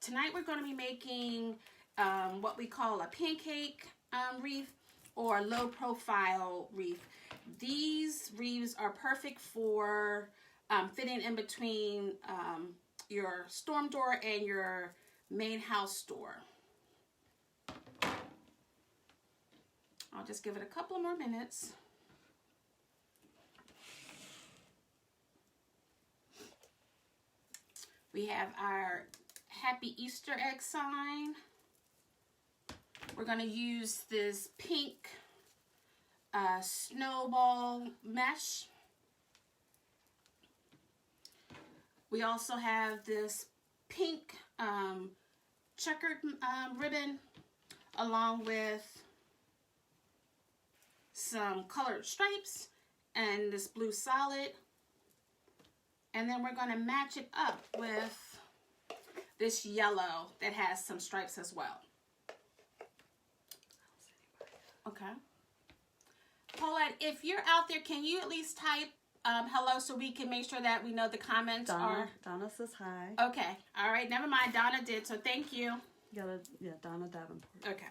Tonight we're going to be making what we call a pancake wreath or low profile wreath. These wreaths are perfect for fitting in between your storm door and your main house door. I'll just give it a couple more minutes. We have our Happy Easter egg sign. We're going to use this pink snowball mesh. We also have this pink checkered ribbon along with some colored stripes and this blue solid. And then we're going to match it up with this yellow that has some stripes as well. Okay. Paulette, if you're out there, can you at least type hello so we can make sure that we know the comments are... Donna says hi. Okay. All right. Never mind. Donna did, so thank you. Yeah, Donna Davenport. Okay.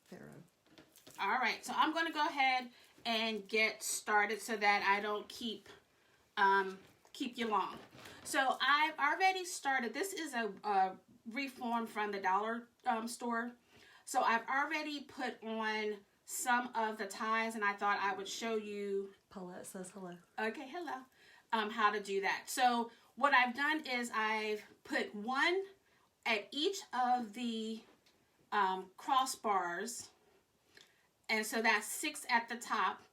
Pharaoh. All right. So I'm going to go ahead and get started so that I don't keep you long. So I've already started. This is a reform from the dollar store. So I've already put on some of the ties, and I thought I would show you. Paulette says hello. Okay, hello. How to do that. So what I've done is I've put one at each of the crossbars, and so that's 6 at the top.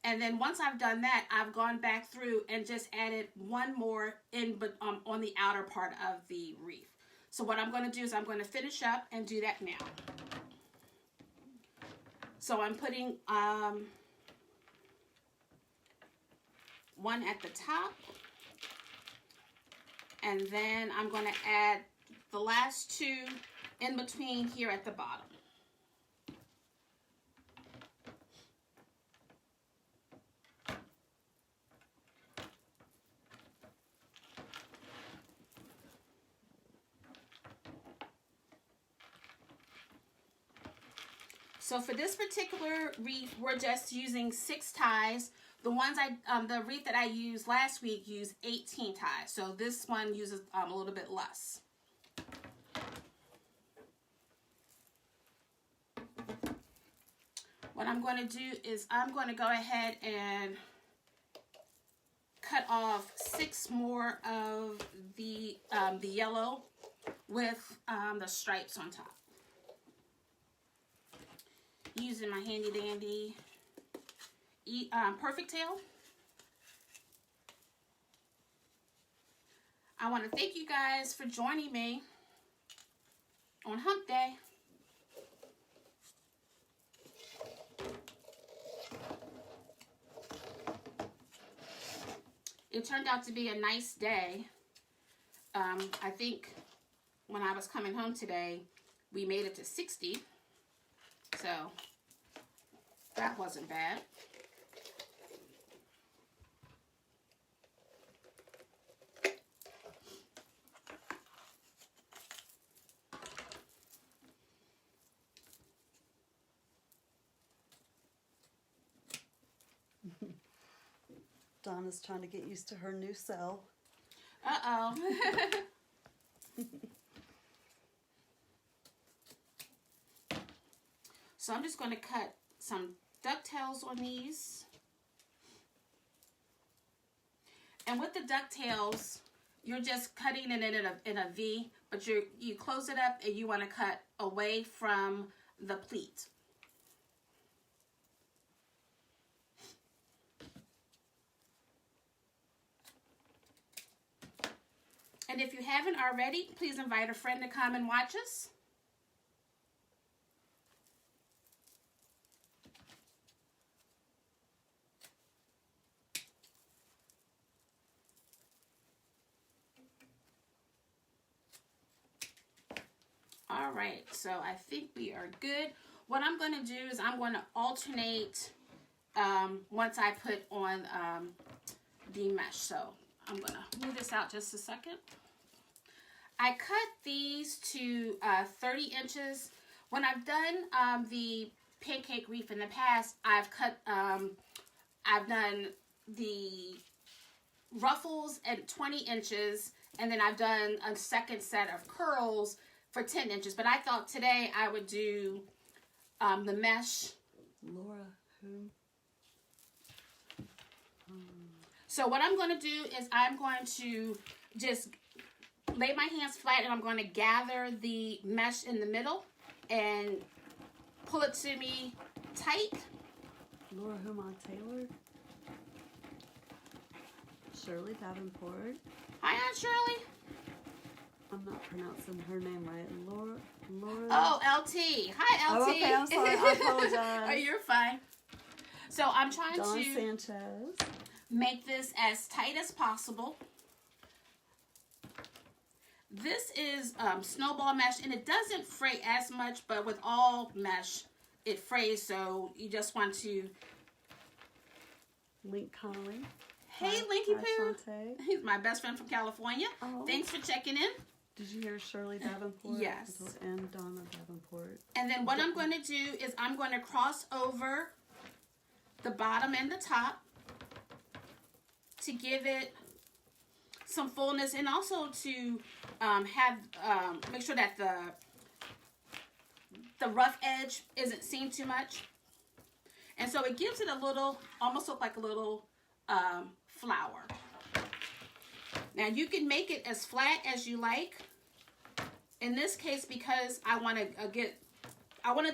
And then once I've done that, I've gone back through and just added one more on the outer part of the wreath. So what I'm going to do is I'm going to finish up and do that now. So I'm putting one at the top, and then I'm going to add the last 2 in between here at the bottom. So for this particular wreath, we're just using 6 ties. The ones the wreath that I used last week used 18 ties. So this one uses a little bit less. What I'm going to do is I'm going to go ahead and cut off 6 more of the yellow with the stripes on top. Using my handy dandy Perfect Tail. I want to thank you guys for joining me on Hump Day. It turned out to be a nice day. I think when I was coming home today, we made it to 60. So that wasn't bad. Donna's trying to get used to her new cell. Uh-oh. So I'm just going to cut some ducktails on these. And with the ducktails, you're just cutting it in a V, but you close it up and you want to cut away from the pleat. And if you haven't already, please invite a friend to come and watch us. All right, so I think we are good. What I'm going to do is I'm going to alternate once I put on the mesh. So I'm going to move this out just a second. I cut these to 30 inches. When I've done the pancake wreath in the past, I've done the ruffles at 20 inches, and then I've done a second set of curls for 10 inches. But I thought today I would do the mesh. Laura, who? So what I'm going to do is I'm going to just lay my hands flat, and I'm going to gather the mesh in the middle and pull it to me tight. Laura Humont Taylor? Shirley Davenport? Hi, Aunt Shirley. I'm not pronouncing her name right. Laura. Oh, LT. Hi, LT. Oh, okay, I'm sorry. I apologize. Oh, you're fine. So I'm trying Dawn to Sanchez. make this as tight as possible. This is snowball mesh, and it doesn't fray as much, but with all mesh, it frays, so you just want to... Link Conley. Hey, Linky Poo. He's my best friend from California. Oh. Thanks for checking in. Did you hear Shirley Davenport? Yes. And Donna Davenport. And then what I'm going to do is I'm going to cross over the bottom and the top to give it some fullness, and also to make sure that the rough edge isn't seen too much. And so it gives it a little, almost look like a little flower. Now you can make it as flat as you like. In this case, because I want it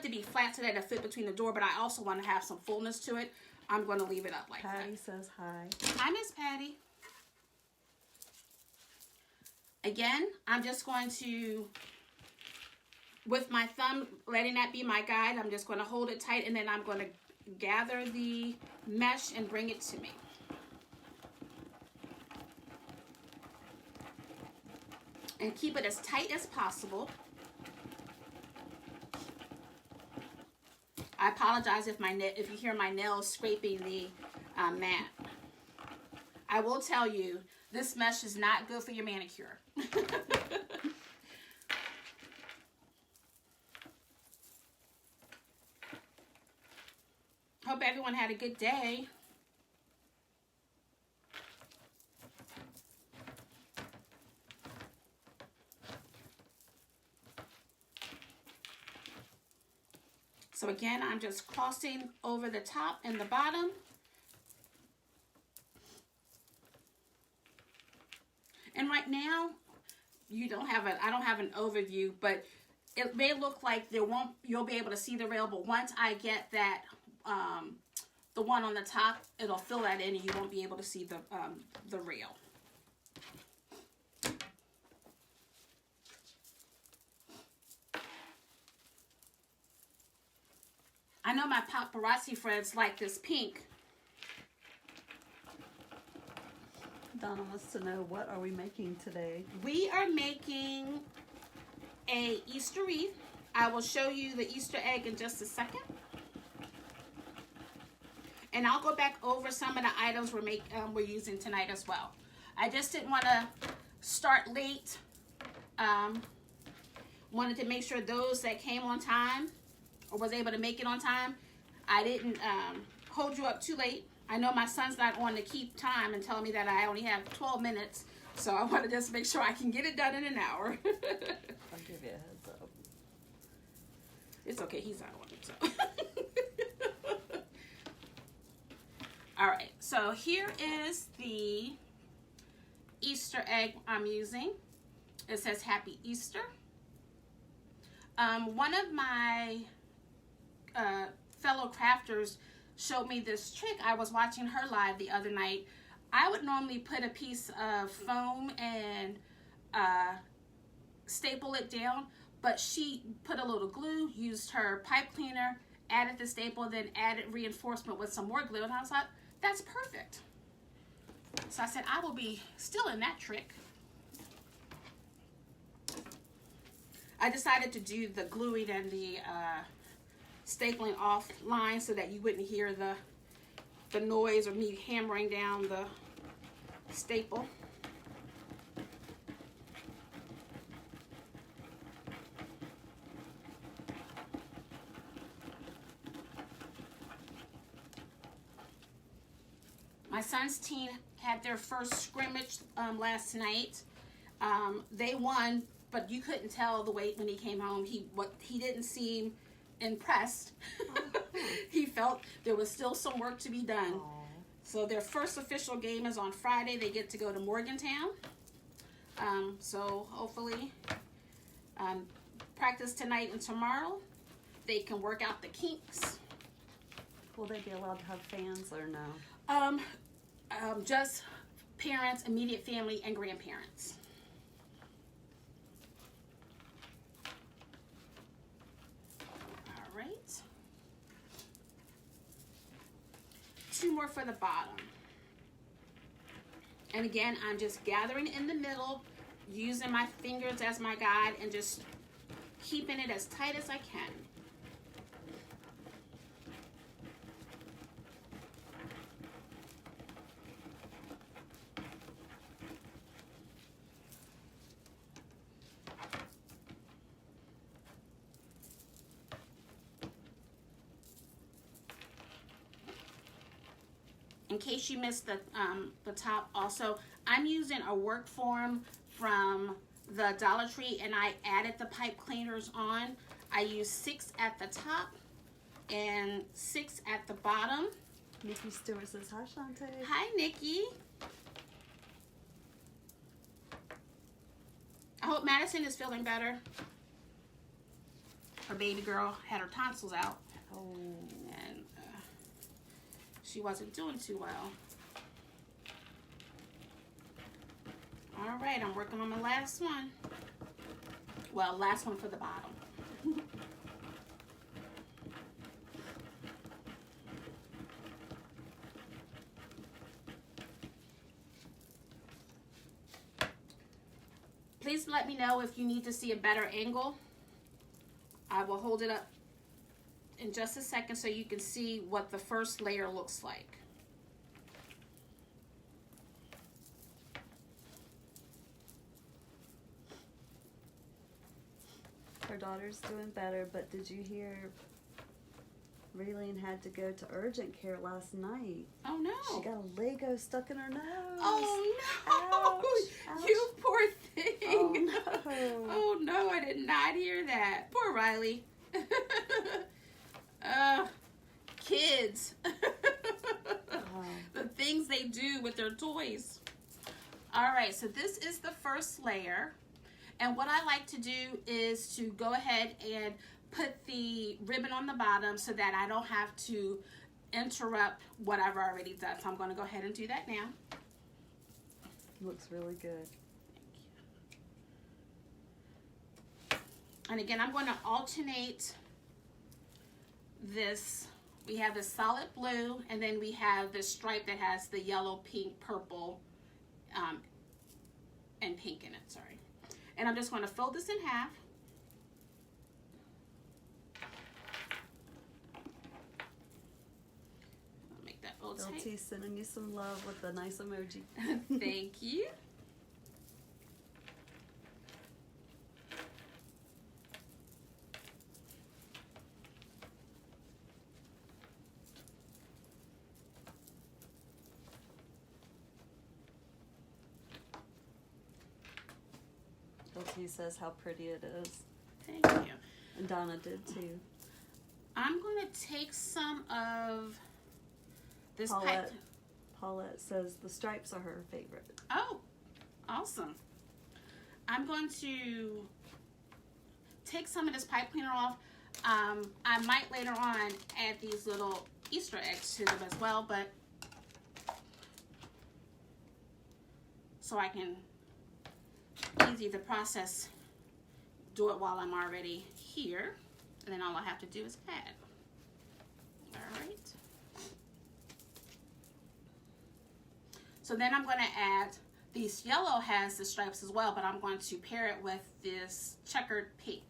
to be flat so that it fit between the door, but I also want to have some fullness to it. I'm going to leave it up like that. Patty says hi. Hi, Miss Patty. Again, I'm just going to, with my thumb, letting that be my guide, I'm just going to hold it tight, and then I'm going to gather the mesh and bring it to me. And keep it as tight as possible. I apologize if you hear my nails scraping the mat. I will tell you, this mesh is not good for your manicure. Hope everyone had a good day. So again, I'm just crossing over the top and the bottom. And right now, I don't have an overview, but it may look like you'll be able to see the rail, but once I get that, the one on the top, it'll fill that in and you won't be able to see the rail. I know my paparazzi friends like this pink. Donna wants to know, what are we making today? We are making a Easter wreath. I will show you the Easter egg in just a second. And I'll go back over some of the items we're using tonight as well. I just didn't want to start late. Wanted to make sure those that came on time or was able to make it on time, I didn't hold you up too late. I know my son's not on to keep time and telling me that I only have 12 minutes, so I want to just make sure I can get it done in an hour. I'll give you a heads up. It's okay, he's not on it, so. All right, so here is the Easter egg I'm using. It says Happy Easter. One of my fellow crafters showed me this trick. I was watching her live the other night. I would normally put a piece of foam and staple it down, but she put a little glue, used her pipe cleaner, added the staple, then added reinforcement with some more glue, and I was like, that's perfect. So I said, I will be stealing that trick. I decided to do the gluing and the stapling offline so that you wouldn't hear the noise or me hammering down the staple. My son's team had their first scrimmage last night. They won, but you couldn't tell the way when he came home. He didn't seem impressed. He felt there was still some work to be done. So their first official game is on Friday. They get to go to Morgantown. So hopefully practice tonight and tomorrow. They can work out the kinks. Will they be allowed to have fans or no? Just parents, immediate family, and grandparents. All right. 2 more for the bottom. And again, I'm just gathering in the middle, using my fingers as my guide, and just keeping it as tight as I can. In case you missed the top, also, I'm using a work form from the Dollar Tree, and I added the pipe cleaners on. I use 6 at the top and 6 at the bottom. Nikki Stewart says, hi, Shantae. Hi, Nikki. I hope Madison is feeling better. Her baby girl had her tonsils out. Oh. And she wasn't doing too well. All right, I'm working on my last one. Well, last one for the bottom. Please let me know if you need to see a better angle. I will hold it up in just a second so you can see what the first layer looks like. Her daughter's doing better, but did you hear Raylene had to go to urgent care last night? Oh no. She got a Lego stuck in her nose. Oh no. Ouch, ouch. You poor thing. Oh no. Oh no, I did not hear that. Poor Riley. Kids. The things they do with their toys. All right, so this is the first layer. And what I like to do is to go ahead and put the ribbon on the bottom so that I don't have to interrupt what I've already done. So I'm going to go ahead and do that now. Looks really good. And again, I'm going to alternate this. We have the solid blue, and then we have this stripe that has the yellow, pink, purple, and pink in it, sorry. And I'm just going to fold this in half. I'll make that little tight. LT sending you some love with a nice emoji. Thank you. LT says how pretty it is. Thank you. And Donna did too. I'm going to take some of this Paulette, pipe. Paulette says the stripes are her favorite. Oh, awesome. I'm going to take some of this pipe cleaner off. I might later on add these little Easter eggs to them as well, but so I can easy the process, do it while I'm already here, and then all I have to do is add. All right. So then I'm going to add, this yellow has the stripes as well, but I'm going to pair it with this checkered pink.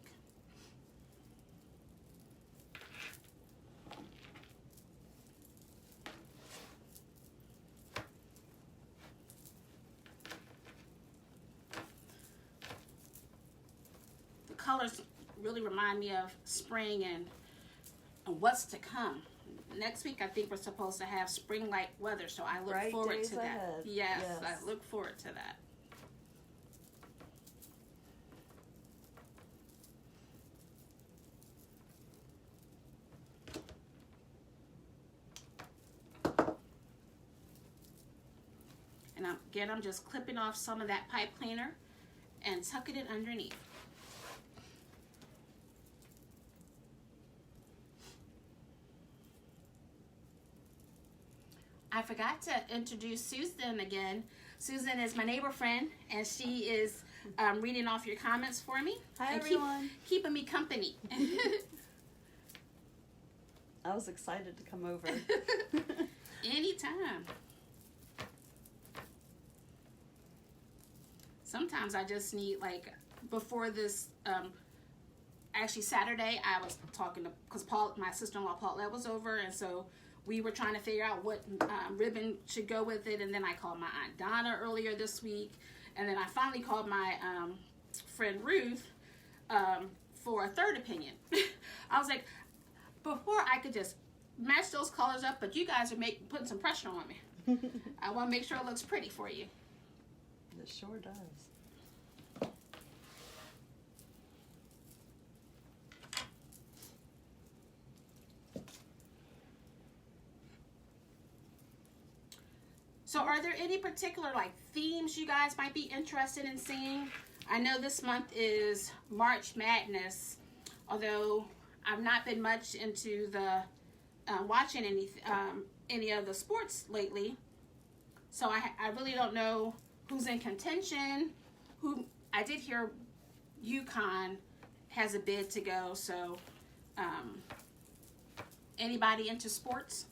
Colors really remind me of spring and what's to come. next week I think we're supposed to have spring-like weather, so I look Bright forward days to that. ahead. Yes, Yes. I look forward to that. And again, I'm just clipping off some of that pipe cleaner and tucking it underneath. I forgot to introduce Susan again. Susan is my neighbor friend, and she is reading off your comments for me. Hi, and everyone. Keeping me company. I was excited to come over. Anytime. Sometimes I just need, like, before this, actually Saturday, I was talking to, because my sister-in-law Paulette was over, and so we were trying to figure out what ribbon should go with it, and then I called my Aunt Donna earlier this week, and then I finally called my friend Ruth for a third opinion. I was like, before I could just match those colors up, but you guys are putting some pressure on me. I want to make sure it looks pretty for you. It sure does. So are there any particular like themes you guys might be interested in seeing? I know this month is March Madness, although I've not been much into the watching any of the sports lately. So I really don't know who's in contention. I did hear UConn has a bid to go. So anybody into sports?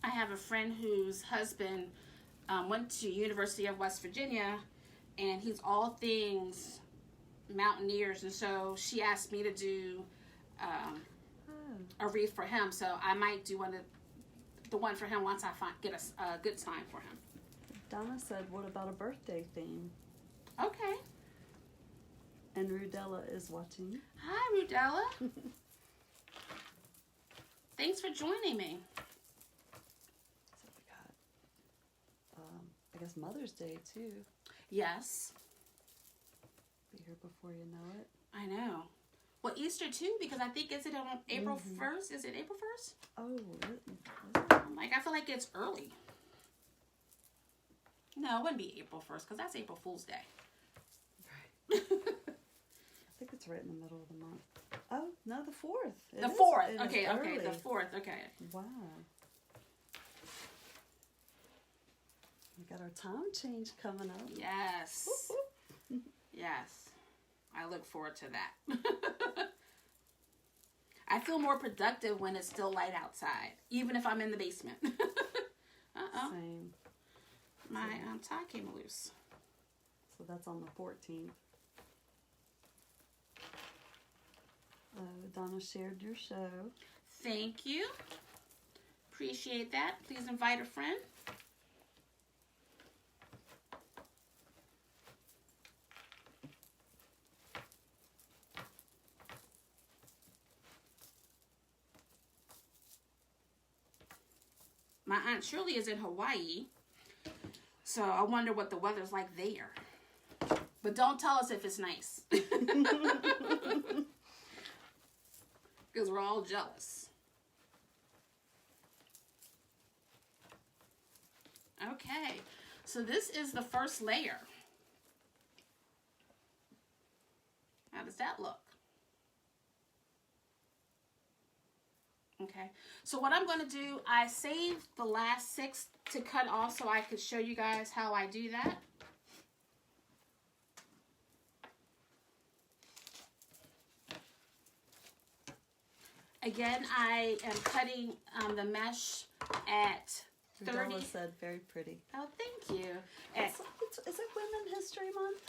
I have a friend whose husband went to University of West Virginia, and he's all things Mountaineers, and so she asked me to do a wreath for him. So I might do the one for him once I get a good time for him. Donna said, what about a birthday theme? Okay. And Rudella is watching. Hi, Rudella. Thanks for joining me. So we got, I guess, Mother's Day, too. Yes. Be here before you know it. I know. Well, Easter, too, because I think, is it on April 1st? Is it April 1st? Oh, I feel like it's early. No, it wouldn't be April 1st, because that's April Fool's Day. Right. I think it's right in the middle of the month. Oh, no, the 4th. The 4th. Okay, the 4th. Okay. Wow. We got our time change coming up. Yes. Yes. I look forward to that. I feel more productive when it's still light outside, even if I'm in the basement. Uh-oh. Same. My tie came loose. So that's on the 14th. Donna shared your show. Thank you. Appreciate that. Please invite a friend. My Aunt Shirley is in Hawaii, so I wonder what the weather's like there. But don't tell us if it's nice. Because we're all jealous. Okay, so this is the first layer. How does that look? Okay, so what I'm going to do, I saved the last 6 to cut off so I could show you guys how I do that. Again, I am cutting the mesh at 30. Della said very pretty. Oh, thank you. And Is it Women's History Month?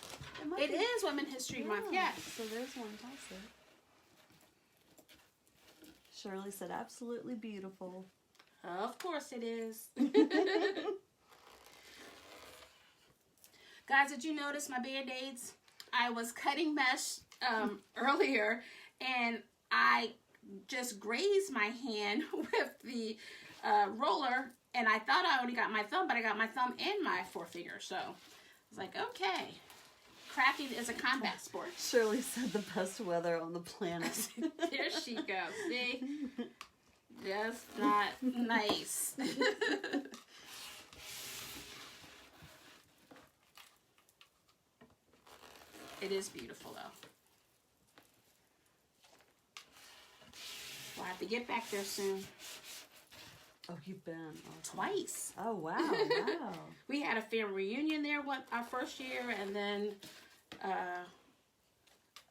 it is Women's History Month, yes. So there's one also. Shirley said, absolutely beautiful. Of course it is. Guys, did you notice my Band-Aids? I was cutting mesh earlier, and I just grazed my hand with the roller, and I thought I only got my thumb, but I got my thumb and my forefinger. So I was like, okay, crafting is a combat sport. Shirley said the best weather on the planet. There she goes. See? Just not nice. It is beautiful, though. We'll have to get back there soon. Oh, you've been? Twice. Oh, wow, wow. We had a family reunion there our first year, and then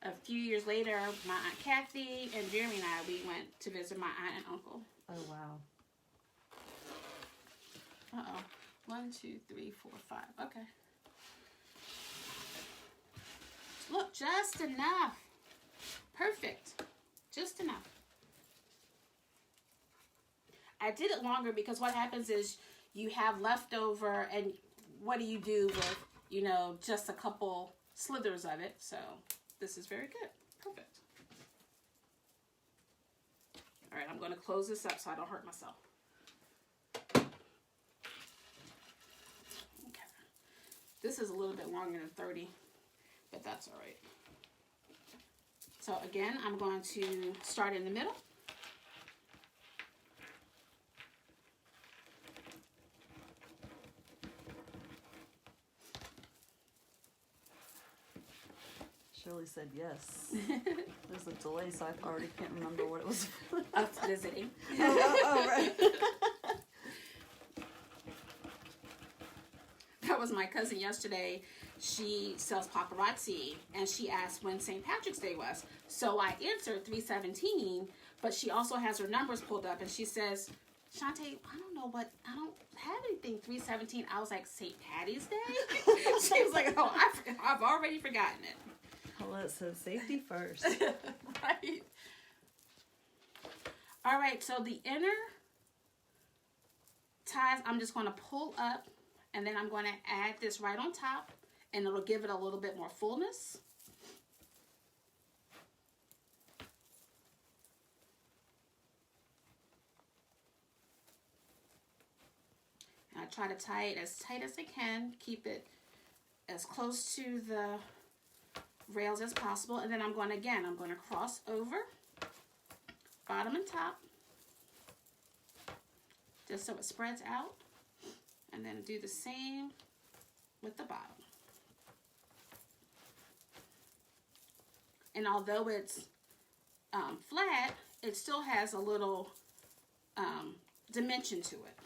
a few years later, my Aunt Kathy and Jeremy and I, we went to visit my aunt and uncle. Oh, wow. Uh-oh. 1, 2, 3, 4, 5. Okay. Look, just enough. Perfect. Just enough. I did it longer because what happens is you have leftover, and what do you do with, you know, just a couple slithers of it? So this is very good. Perfect. All right, I'm going to close this up so I don't hurt myself. Okay. This is a little bit longer than 30. But that's all right. So again, I'm going to start in the middle. Shirley said yes. There's a delay, so I already can't remember what it was. Us visiting. Oh, right. That was my cousin yesterday. She sells paparazzi, and she asked when St. Patrick's Day was. So I answered 3/17, but she also has her numbers pulled up, and she says, Shantae, I don't have anything 3/17. I was like, St. Patty's Day? She was like, oh, I've already forgotten it. Well, it says safety first. Right. All right, so the inner ties, I'm just going to pull up, and then I'm going to add this right on top, and it'll give it a little bit more fullness. And I try to tie it as tight as I can, keep it as close to the rails as possible, and then I'm going to cross over bottom and top just so it spreads out, and then do the same with the bottom. And although it's flat, it still has a little dimension to it.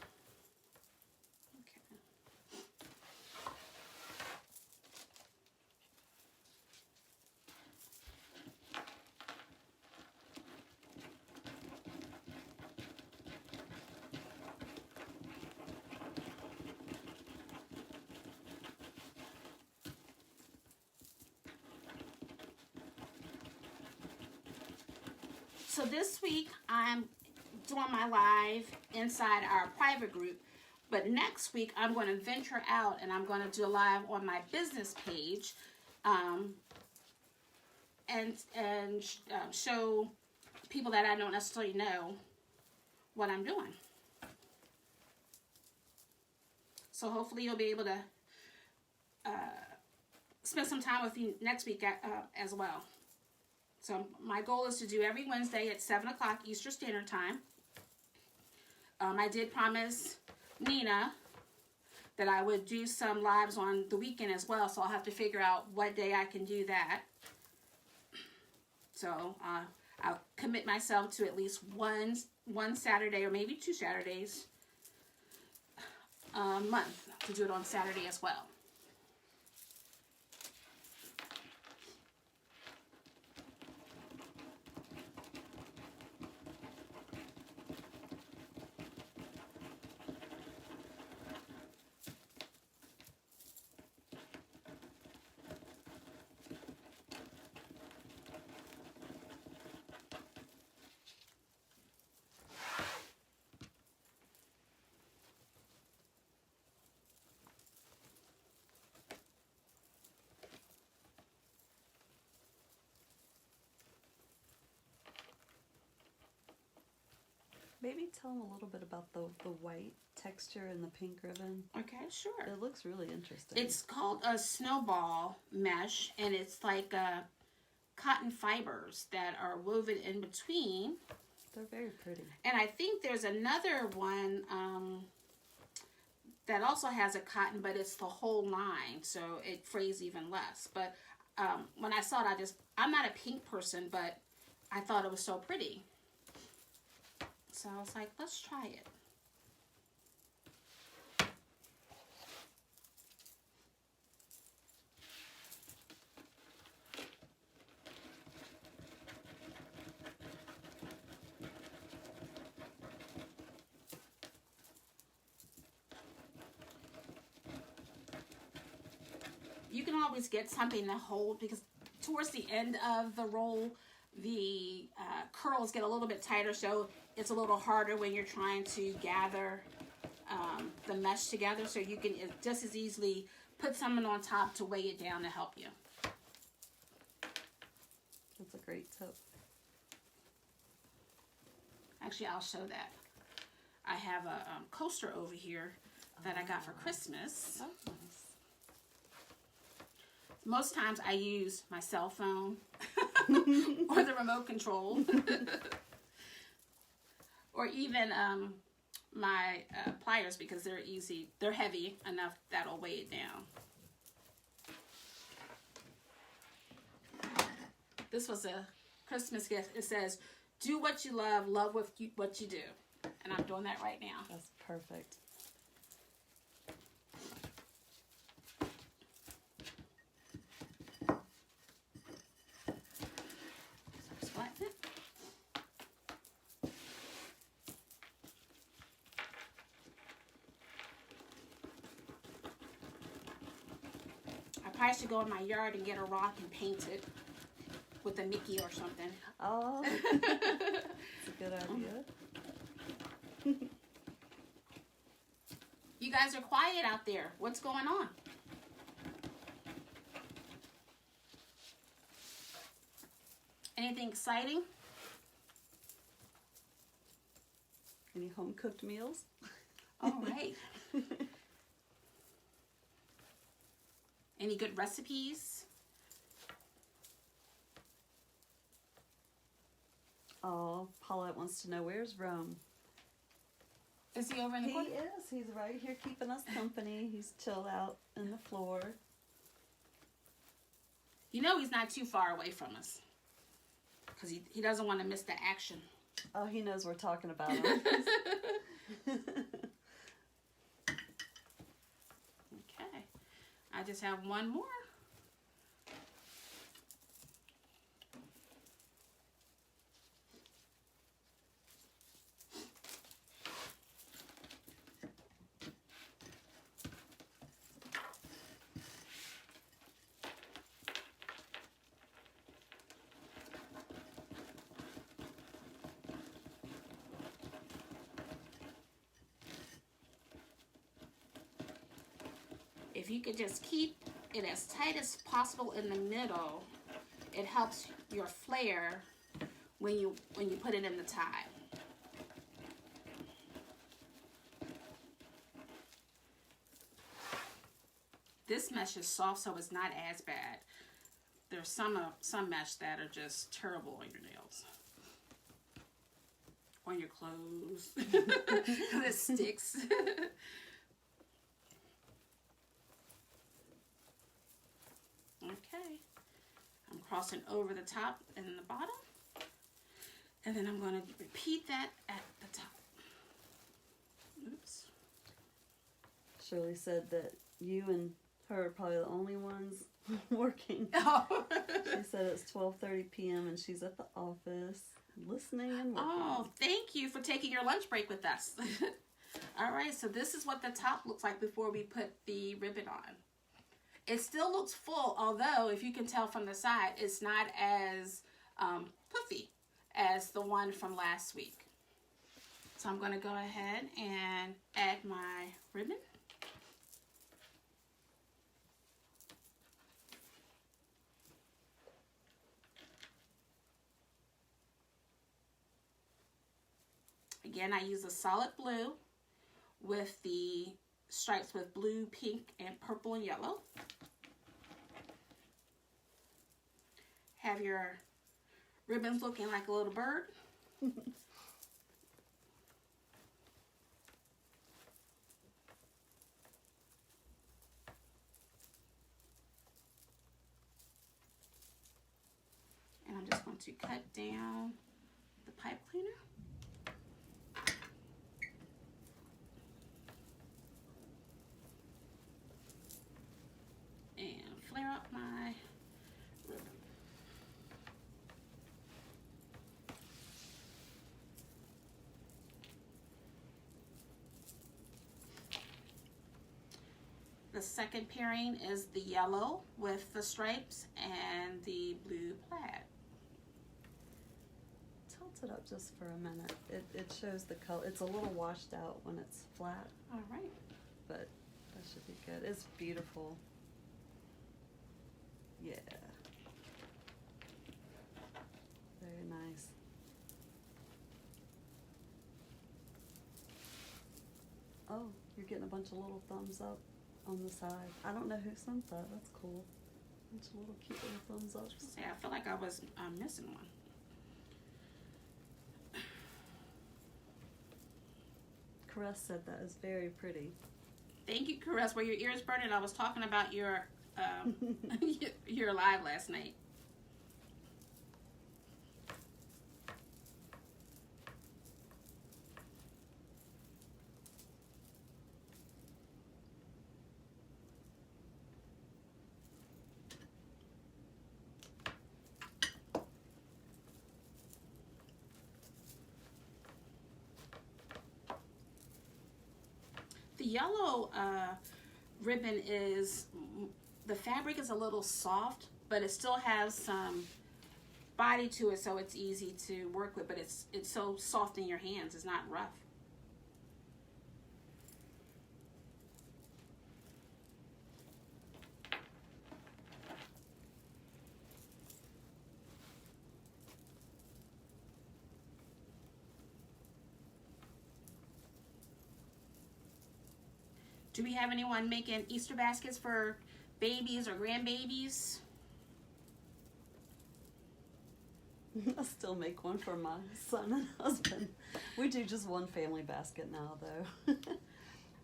So this week I'm doing my live inside our private group, but next week I'm going to venture out and I'm going to do a live on my business page, and show people that I don't necessarily know what I'm doing. So hopefully you'll be able to spend some time with me next week as well. So my goal is to do every Wednesday at 7 o'clock Eastern Standard Time. I did promise Nina that I would do some lives on the weekend as well, so I'll have to figure out what day I can do that. So I'll commit myself to at least one Saturday or maybe 2 Saturdays a month to do it on Saturday as well. Maybe tell them a little bit about the white texture and the pink ribbon. Okay, sure. It looks really interesting. It's called a snowball mesh, and it's like cotton fibers that are woven in between. They're very pretty. And I think there's another one that also has a cotton, but it's the whole line, so it frays even less. But when I saw it, I'm not a pink person, but I thought it was so pretty. So I was like, let's try it. You can always get something to hold, because towards the end of the roll, the curls get a little bit tighter, so it's a little harder when you're trying to gather the mesh together. So you can just as easily put something on top to weigh it down to help you. That's a great tip. Actually, I'll show that. I have a coaster over here that I got for Christmas. Oh, nice. Most times I use my cell phone or the remote control or even my pliers, because they're easy. They're heavy enough that'll weigh it down. This was a Christmas gift. It says, do what you love what you do. And I'm doing that right now. That's perfect. Flatten it. I probably should go in my yard and get a rock and paint it with a Mickey or something. Oh, that's a good idea. You guys are quiet out there. What's going on? Anything exciting? Any home cooked meals? All right. Any good recipes? Oh, Paulette wants to know, where's Rome? Is he over in the He corner? is. He's right here keeping us company. He's chilled out in the floor. You know he's not too far away from us, because he doesn't want to miss the action. Oh, he knows we're talking about him. Okay. I just have one more. If you could just keep it as tight as possible in the middle, it helps your flare when you put it in the tie. This mesh is soft, so it's not as bad. There's some mesh that are just terrible on your nails, on your clothes. It sticks. Okay, I'm crossing over the top and the bottom, and then I'm going to repeat that at the top. Oops. Shirley said that you and her are probably the only ones working. Oh. She said it's 12:30 p.m. and she's at the office listening and working. Oh, thank you for taking your lunch break with us. All right, so this is what the top looks like before we put the ribbon on. It still looks full, although if you can tell from the side, it's not as puffy as the one from last week. So I'm going to go ahead and add my ribbon. Again, I use a solid blue with the stripes with blue, pink, and purple and yellow. Have your ribbons looking like a little bird. And I'm just going to cut down the pipe cleaner. And flare up my ribbon. The second pairing is the yellow with the stripes and the blue plaid. Tilt it up just for a minute. It shows the color. It's a little washed out when it's flat. All right. But that should be good. It's beautiful. Yeah. Very nice. Oh, you're getting a bunch of little thumbs up on the side. I don't know who sent that. That's cool. Bunch of little cute little thumbs ups. See, I feel like I was missing one. Caress said that is very pretty. Thank you, Caress. Were your ears burning? I was talking about your your live last night. The yellow ribbon is, the fabric is a little soft, but it still has some body to it, so it's easy to work with, but it's so soft in your hands. It's not rough. Do we have anyone making Easter baskets for babies or grandbabies? I still make one for my son and husband. We do just one family basket now, though.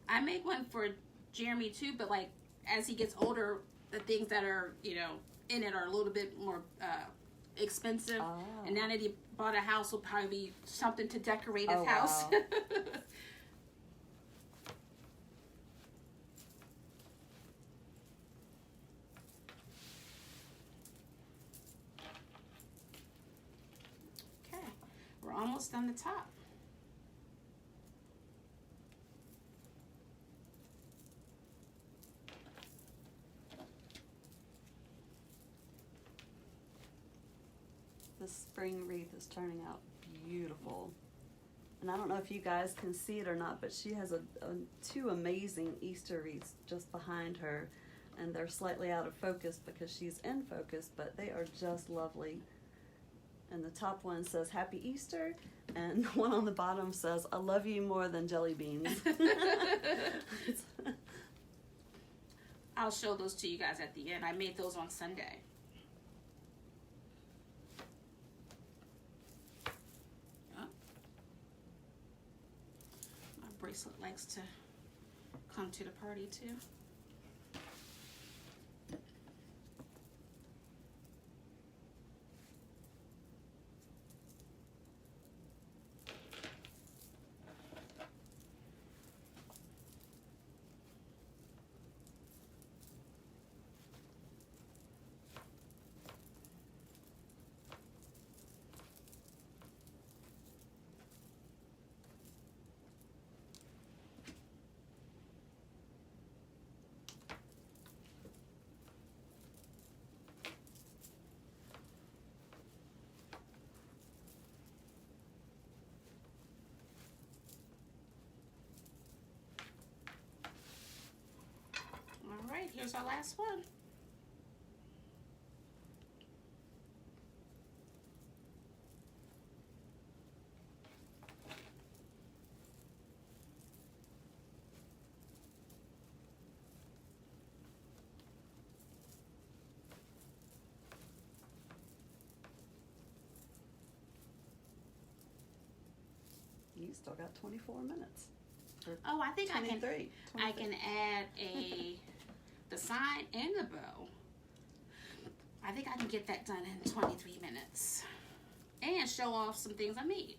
I make one for Jeremy too, but like as he gets older, the things that are, you know, in it are a little bit more expensive. Oh. And now that he bought a house, will probably be something to decorate his house. Wow. Okay, we're almost done the top. The spring wreath is turning out beautiful. And I don't know if you guys can see it or not, but she has two amazing Easter wreaths just behind her. And they're slightly out of focus because she's in focus, but they are just lovely. And the top one says Happy Easter, and the one on the bottom says I love you more than jelly beans. I'll show those to you guys at the end. I made those on Sunday. Oh. My bracelet likes to come to the party too. All right, here's our last one. You still got 24 minutes. Oh, I think 23. I can add the sign and the bow. I think I can get that done in 23 minutes. And show off some things I made.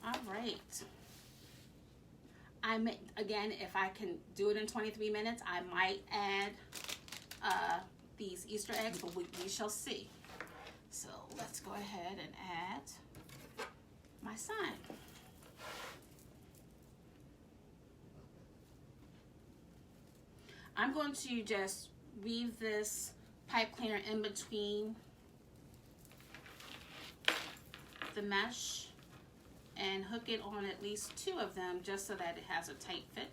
All right. Again, if I can do it in 23 minutes, I might add these Easter eggs, but we shall see. So let's go ahead and add my sign. I'm going to just weave this pipe cleaner in between the mesh and hook it on at least 2 of them just so that it has a tight fit.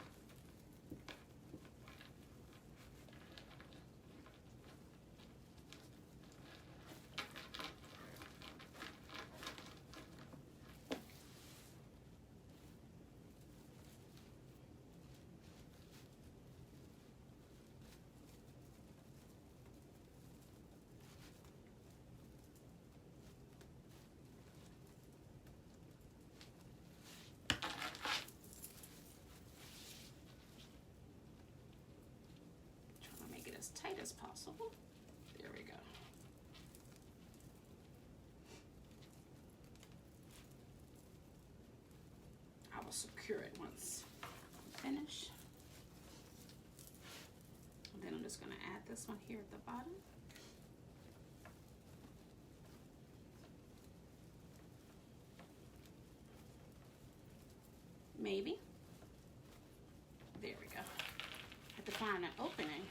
As tight as possible. There we go. I will secure it once I finish. And then I'm just going to add this one here at the bottom. Maybe. There we go. I have to find an opening.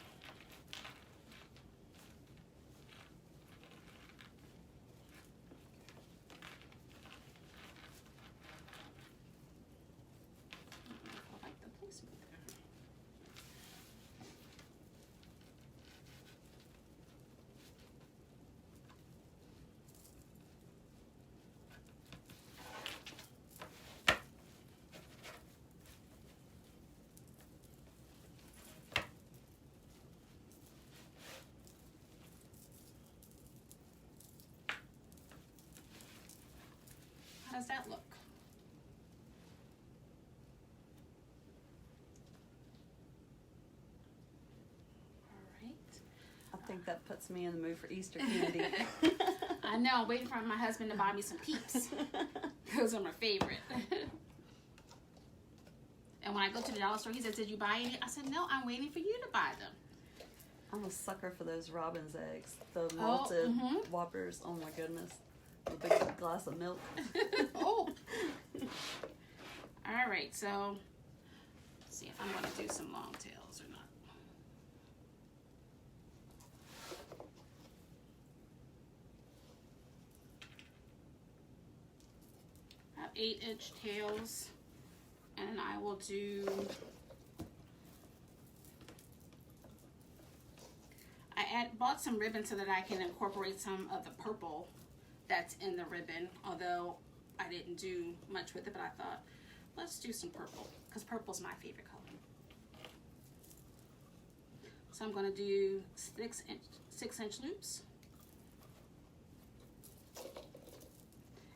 How does that look? All right. I think that puts me in the mood for Easter candy. I know. I'm waiting for my husband to buy me some Peeps. Those are my favorite. And when I go to the dollar store, he says, "Did you buy any?" I said, "No, I'm waiting for you to buy them." I'm a sucker for those robin's eggs. The malted Whoppers. Oh my goodness. A big glass of milk. Oh. All right, so let's see if I'm going to do some long tails or not. I have 8-inch tails, and I will do. I bought some ribbon so that I can incorporate some of the purple that's in the ribbon, although I didn't do much with it, but I thought, let's do some purple, because purple's my favorite color. So I'm going to do 6-inch loops.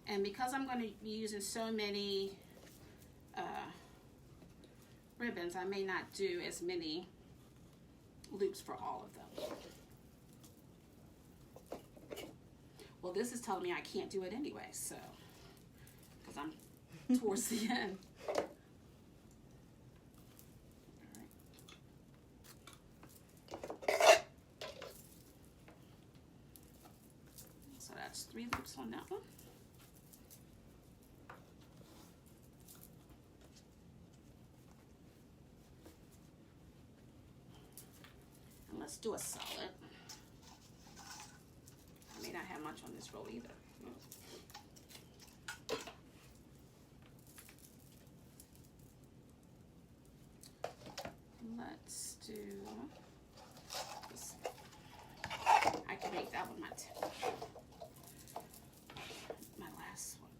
And because I'm going to be using so many ribbons, I may not do as many loops for all of them. Well, this is telling me I can't do it anyway, so, because I'm towards the end. All right. So that's 3 loops on that one. And let's do a solid. I may not have much on this roll either. Let's do this. I can make that one my last one.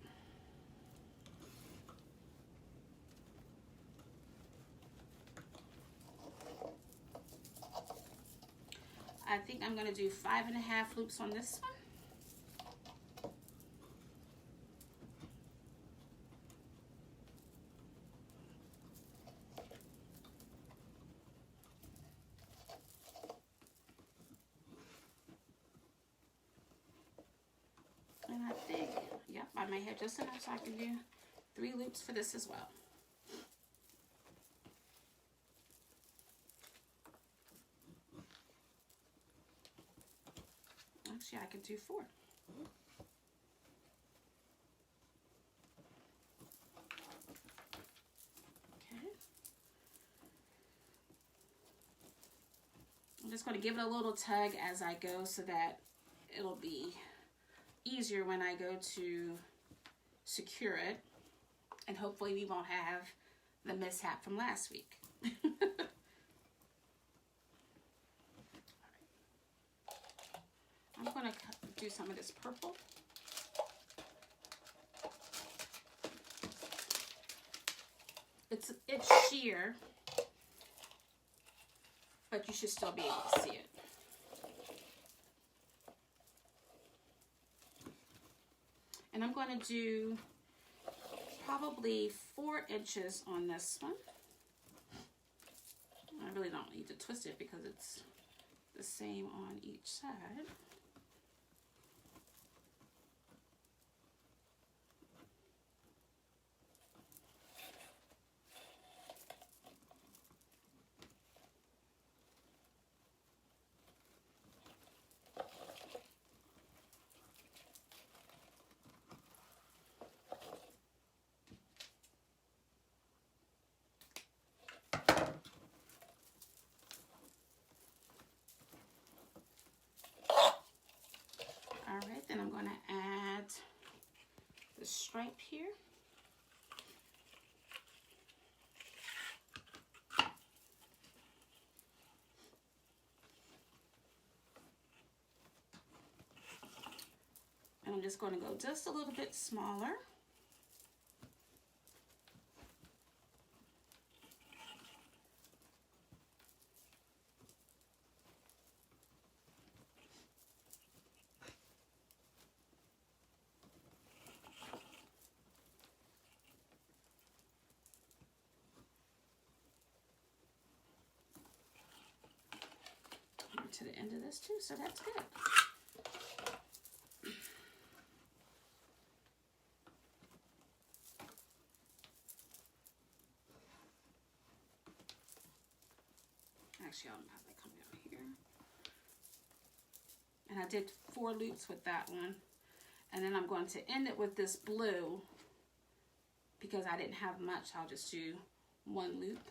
I think I'm going to do 5.5 loops on this one. And I think, yep, I may have just enough so I can do 3 loops for this as well. Actually, I could do 4. Okay. I'm just going to give it a little tug as I go so that it'll be easier when I go to secure it. And hopefully we won't have the mishap from last week. I'm going to do some of this purple. It's sheer, but you should still be able to see it. And I'm going to do probably 4 inches on this one. I really don't need to twist it because it's the same on each side. Alright, then I'm going to add the stripe here. And I'm just going to go just a little bit smaller. To the end of this too, so that's good. Actually, I'll have that come down here. And I did 4 loops with that one. And then I'm going to end it with this blue. Because I didn't have much, I'll just do 1 loop.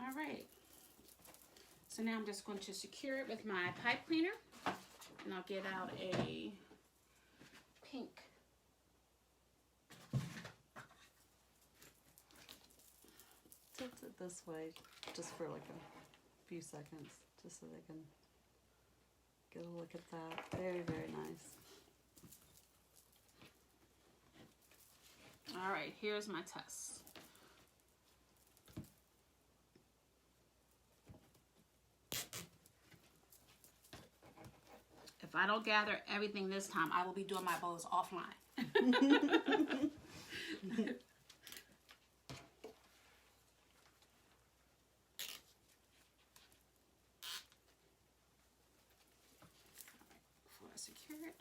All right, so now I'm just going to secure it with my pipe cleaner, and I'll get out a pink. Tilt it this way just for like a few seconds, just so they can get a look at that. Very, very nice. All right, here's my test. If I don't gather everything this time, I will be doing my bows offline. Before I secure it.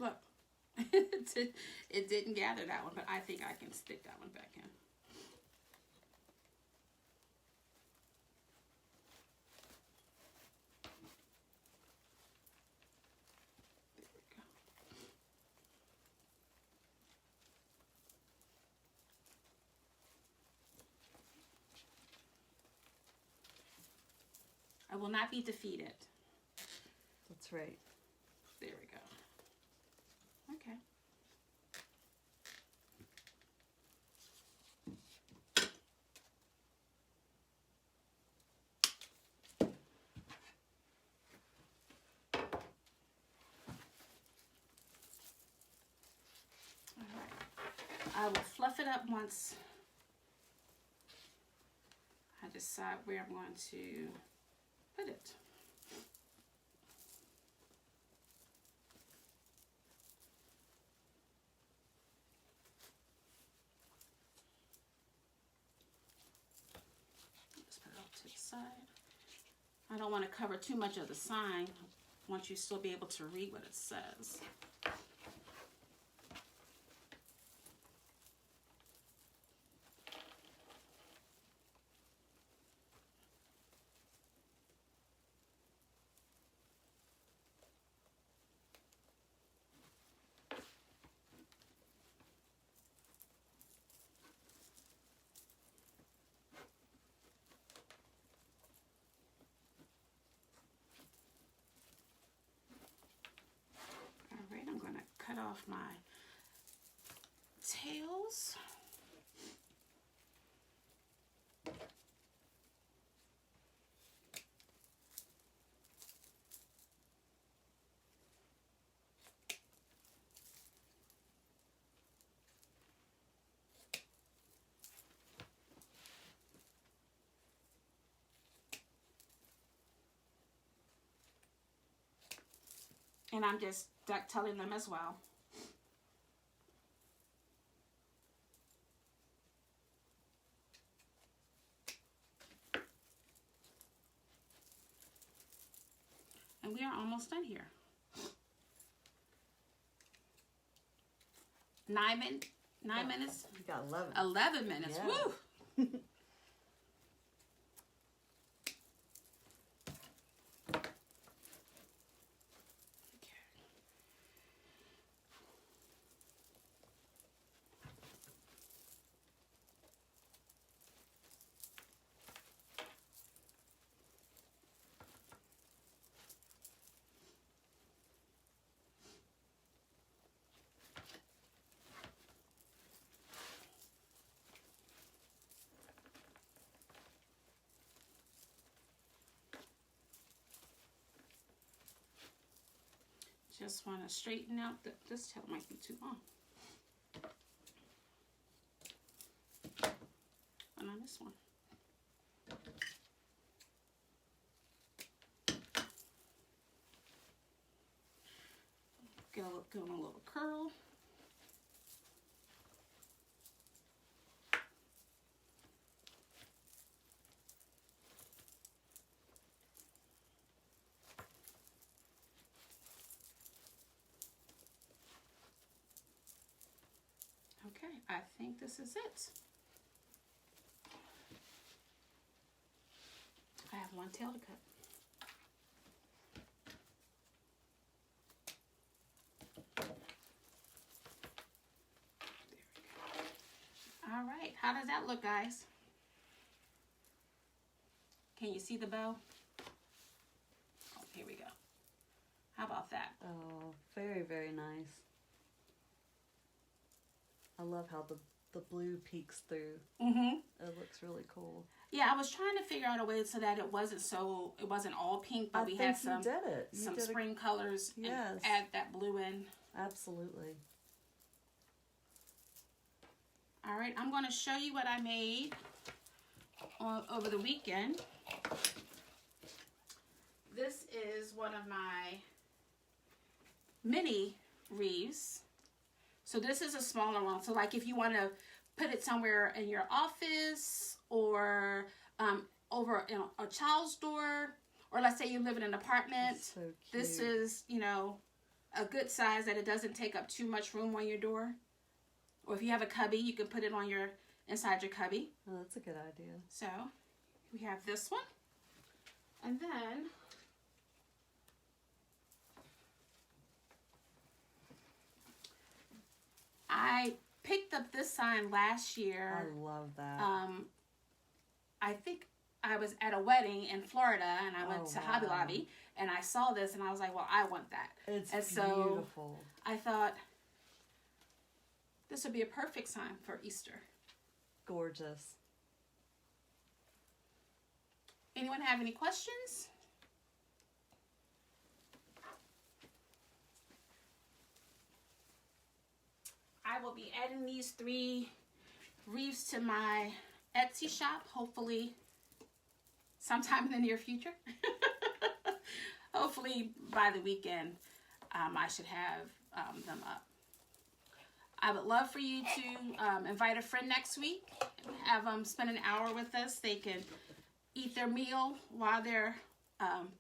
Look, it didn't gather that one, but I think I can stick that one back in. There we go. will not be defeated. That's right. There we go. Okay. All right. I will fluff it up once I decide where I'm going to put it. Just put it off to the side. I don't want to cover too much of the sign. I want you to still be able to read what it says. All right, I'm going to cut off my tails. And I'm just ducktaling them as well. And we are almost done here. 9 minutes. You got 11. 11 minutes. Yeah. Woo! Just want to straighten out this tail might be too long. And on this one. Give them a little curl. Okay, I think this is it. I have one tail to cut. There we go. All right, how does that look, guys? Can you see the bow? Oh, here we go. How about that? Oh, very, very nice. I love how the blue peeks through. Mm-hmm. It looks really cool. Yeah, I was trying to figure out a way so that it wasn't all pink, but we had some spring colors and add that blue in. Absolutely. All right, I'm going to show you what I made over the weekend. This is one of my mini wreaths. So this is a smaller one. So like if you want to put it somewhere in your office or over in a child's door, or let's say you live in an apartment. So cute. This is, you know, a good size that it doesn't take up too much room on your door. Or if you have a cubby, you can put it on inside your cubby. Oh, that's a good idea. So we have this one. And then I picked up this sign last year. I love that. I think I was at a wedding in Florida, and I went to Hobby wow. Lobby, and I saw this, and I was like, well, I want that. It's and so beautiful. I thought this would be a perfect time for Easter. Gorgeous. Anyone have any questions? I will be adding these 3 wreaths to my Etsy shop, hopefully sometime in the near future. Hopefully by the weekend, I should have them up. I would love for you to invite a friend next week, have them spend an hour with us. They can eat their meal while they're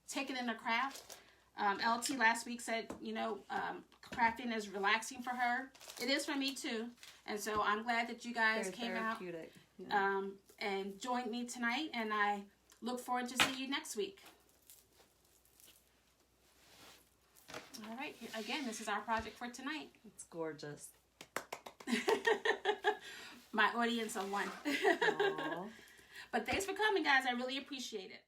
taking in a craft. LT last week said, you know, crafting is relaxing for her. It is for me too. And so I'm glad that you guys came out and joined me tonight. And I look forward to see you next week. All right. Again, this is our project for tonight. It's gorgeous. My audience of 1. But thanks for coming, guys. I really appreciate it.